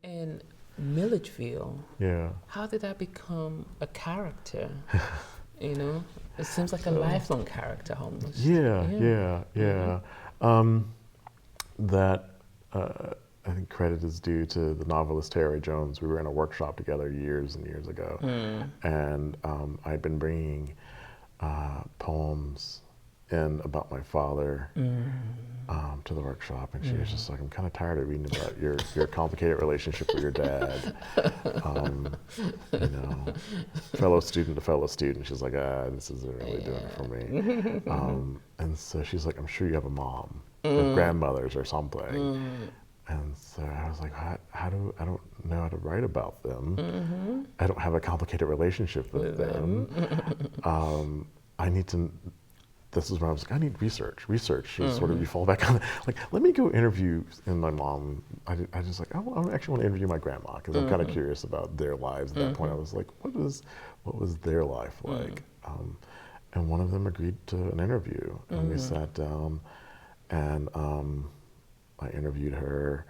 In Milledgeville, Yeah. how did that become a character? You know, it seems like a lifelong character almost. Yeah. That I think credit is due to the novelist Terry Jones. We were in a workshop together years and years ago, and I'd been bringing poems in about my father to the workshop, and she was just like, "I'm kind of tired of reading about your complicated relationship with your dad." You know, fellow student to fellow student. She's like, this isn't really doing it for me. And so she's like, "I'm sure you have a mom, or grandmothers, or something." And so I was like, I don't know how to write about them. I don't have a complicated relationship with them. I need to. This is when I was like, I need research. Research is sort of, you fall back on, like, let me go interview. And my mom, I just like, I actually want to interview my grandma, because I'm kind of curious about their lives. At that point, I was like, what was their life like? And one of them agreed to an interview, and we sat down, and I interviewed her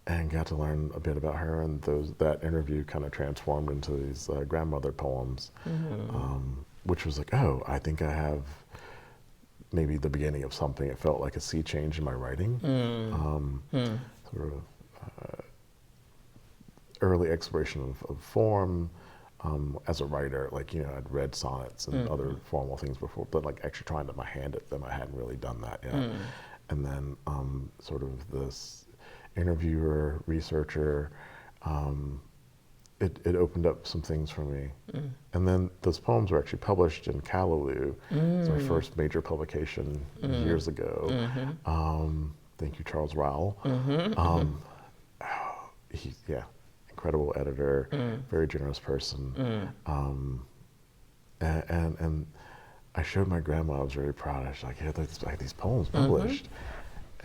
and got to learn a bit about her, and that interview kind of transformed into these grandmother poems, which was like, oh, I think I have maybe the beginning of something. It felt like a sea change in my writing. Sort of early exploration of form. As a writer, like, you know, I'd read sonnets and other formal things before, but like actually trying to put my hand at them, I hadn't really done that yet. And then sort of this interviewer, researcher, it opened up some things for me. And then those poems were actually published in Callaloo. It's our first major publication years ago. Thank you, Charles Rowell. Incredible editor, very generous person. And I showed my grandma. I was very proud. I was like, "Yeah, there's like these poems published,"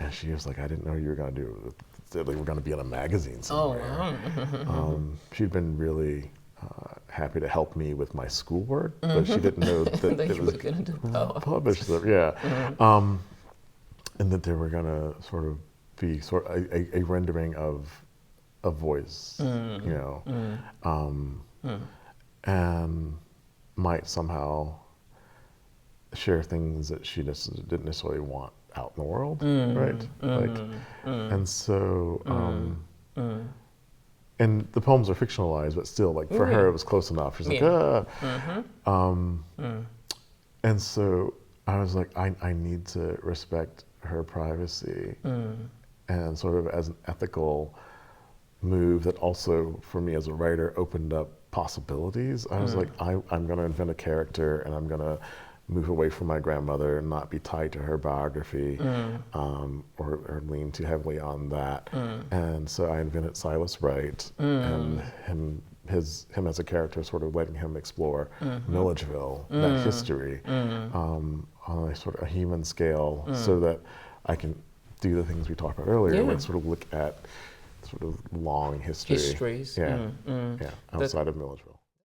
and she was like, "I didn't know you were going to do it. Like, we're going to be in a magazine somewhere." She'd been really happy to help me with my schoolwork, but she didn't know that it was going to do published. And that they were going to sort of be a rendering of a voice, you know, and might somehow share things that she didn't necessarily want out in the world, right? And so, and the poems are fictionalized, but still, like, for her, it was close enough. She's like, and so I was like, I need to respect her privacy, and sort of as an ethical move that also, for me as a writer, opened up possibilities. I was like, I'm going to invent a character, and I'm going to move away from my grandmother and not be tied to her biography, or lean too heavily on that. And so I invented Silas Wright, and him as a character, sort of letting him explore Milledgeville, that history, on a sort of a human scale, so that I can do the things we talked about earlier, like sort of look at sort of long histories, outside of Milledgeville.